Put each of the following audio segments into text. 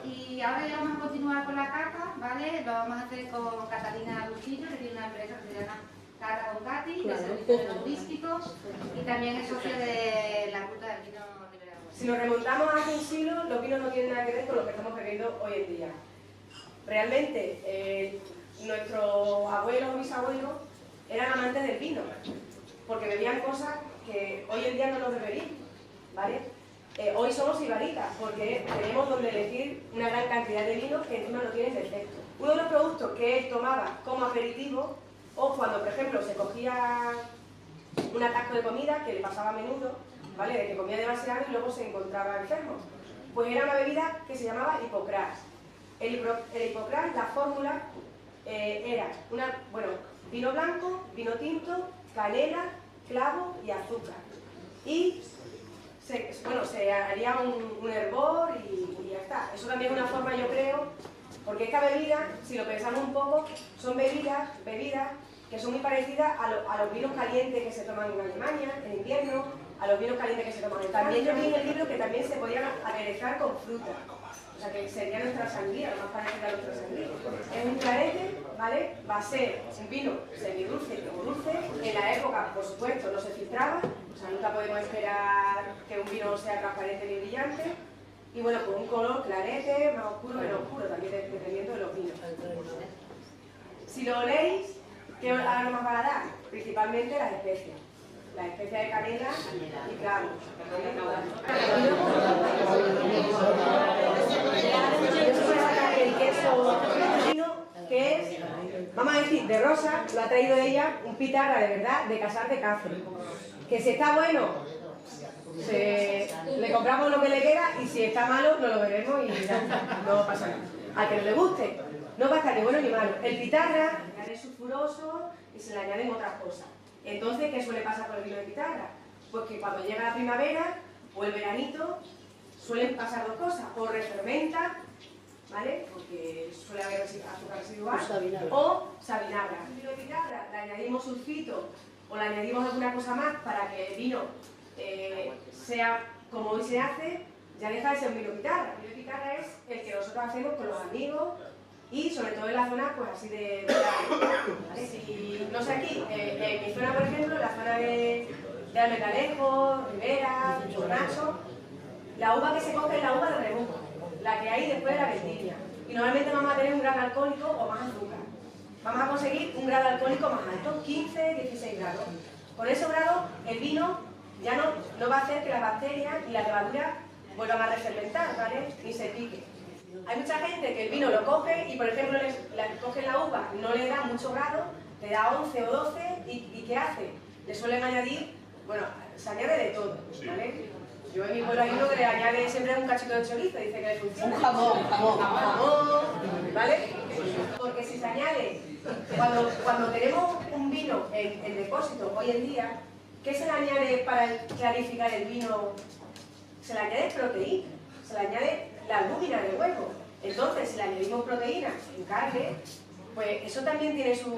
Y ahora ya vamos a continuar con la cata, ¿vale? Lo vamos a hacer con Catalina Lucillo, que tiene una empresa que se llama Cata con Cati, de servicios turísticos, y también es socia de la Ruta del Vino Liberal. Si nos remontamos hace un siglo, los vinos no tienen nada que ver con lo que estamos bebiendo hoy en día. Realmente, nuestros abuelos o bisabuelos eran amantes del vino, porque bebían cosas que hoy en día no nos deberían, ¿vale? Hoy somos ibaritas, porque tenemos donde elegir una gran cantidad de vinos que encima no tienen defecto. Uno de los productos que él tomaba como aperitivo, o cuando, por ejemplo, se cogía un atasco de comida, que le pasaba a menudo, ¿vale? De que comía demasiado y luego se encontraba enfermo, pues era una bebida que se llamaba Hipocrás. El Hipocrás, la fórmula era vino blanco, vino tinto, canela, clavo y azúcar. Y se haría un hervor y ya está. Eso también es una forma, yo creo, porque esta bebida, si lo pensamos un poco, son bebidas que son muy parecidas a los vinos calientes que se toman en Alemania, en invierno, a los vinos calientes que se toman en Francia. También yo vi en el libro que también se podían aderezar con fruta. O sea, que sería nuestra sangría, lo más parecido a nuestra sangría. Es un clarete, ¿vale? Va a ser un vino semidulce o dulce. En la época, por supuesto, no se filtraba. O sea, nunca podemos esperar que un vino sea transparente ni brillante. Y bueno, con un color clarete, más oscuro, menos oscuro, también dependiendo de los vinos. Si lo oléis, ¿qué aromas va a dar? Principalmente las especias. La especia de canela y clavo. Yo se puede sacar el queso que es, vamos a decir, de rosa, lo ha traído ella, un pitarra de verdad, de Casar de Cáceres. Que si está bueno, le compramos lo que le queda, y si está malo, no lo veremos y ya no pasa nada. Al que no le guste, no va a estar ni bueno ni malo. El pitarra es sulfuroso y se le añaden otras cosas. Entonces, ¿qué suele pasar con el vino de pitarra? Pues que cuando llega la primavera o el veranito suelen pasar dos cosas: o refermenta, ¿vale? Porque suele haber azúcar residual, o sabinagra. El vino de pitarra le añadimos sulfito o le añadimos alguna cosa más para que el vino sea como hoy se hace, ya deja de ser un vino pitarra. El vino de pitarra es el que nosotros hacemos con los amigos, y sobre todo en la zona, pues así de ¿vale? Si, no sé, aquí, en mi zona, por ejemplo, en la zona de Almendalejo, Ribera, Borracho, la uva que se coge es la uva de rebujo, la que hay después de la vendimia. Y normalmente vamos a tener un grado alcohólico o más azúcar. Vamos a conseguir un grado alcohólico más alto, 15, 16 grados. Con esos grados, el vino ya no va a hacer que las bacterias y la levadura vuelvan a refermentar, ¿vale? Ni se pique. Hay mucha gente que el vino lo coge y, por ejemplo, coge la uva, no le da mucho grado, le da 11 o 12, ¿y qué hace? Le suelen añadir, bueno, se añade de todo, ¿vale? Yo en mi pueblo hay uno que le añade siempre un cachito de chorizo, dice que le funciona. Un jamón, ¿vale? Porque si se añade, cuando tenemos un vino en depósito hoy en día, ¿qué se le añade para clarificar el vino? Se le añade proteína, se le añade la albúmina del huevo. Entonces, si le añadimos proteínas en carne, pues eso también tiene su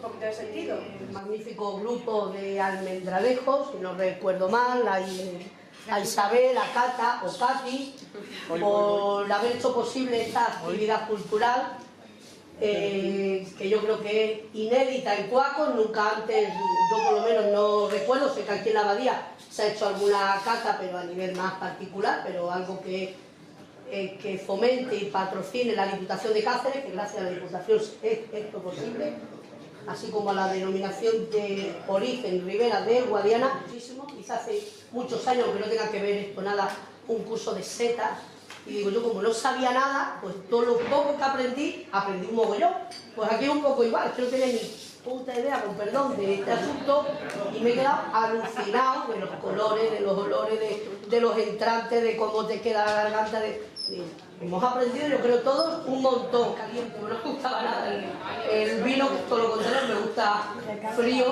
poquito de sentido. Un magnífico grupo de almendralejos, si no recuerdo mal, a Isabel, a Cata o Cati, por haber hecho posible esta actividad cultural, que yo creo que es inédita en Cuacos. Nunca antes, yo por lo menos no recuerdo, sé que aquí en la abadía se ha hecho alguna cata, pero a nivel más particular, pero algo que fomente y patrocine la Diputación de Cáceres, que gracias a la Diputación es esto posible, así como a la denominación de origen Ribera de Guadiana. Muchísimo, quizás hace muchos años que no tenga que ver esto nada, un curso de setas, y digo yo, como no sabía nada, pues todo lo poco que aprendí un mogollón. Pues aquí es un poco igual, es que no tenía ni puta idea, con perdón, de este asunto, y me he quedado alucinado de los colores, de los olores, de los entrantes, de cómo te queda la garganta. Hemos aprendido, yo creo, todos un montón. Caliente, no me gustaba nada el vino, todo lo contrario, me gusta frío.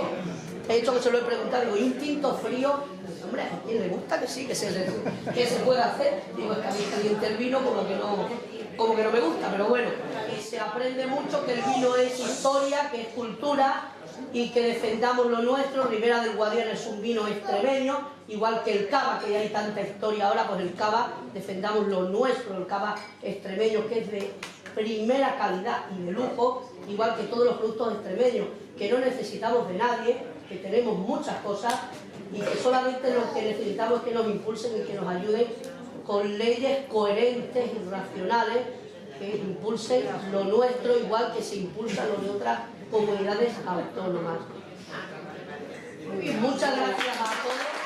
He hecho que se lo he preguntado, digo, ¿y un tinto frío? Hombre, ¿a quién le gusta? Que sí, que se puede hacer. Digo, es que a mí caliente el vino como que no me gusta, pero bueno. Y se aprende mucho que el vino es historia, que es cultura, y que defendamos lo nuestro. Ribera del Guadiana es un vino extremeño, igual que el cava, que hay tanta historia ahora, pues el cava, defendamos lo nuestro, el cava extremeño, que es de primera calidad y de lujo, igual que todos los productos extremeños, que no necesitamos de nadie, que tenemos muchas cosas y que solamente lo que necesitamos es que nos impulsen y que nos ayuden con leyes coherentes y racionales que impulsen lo nuestro igual que se impulsa lo de otras comunidades autónomas. Muchas gracias a todos.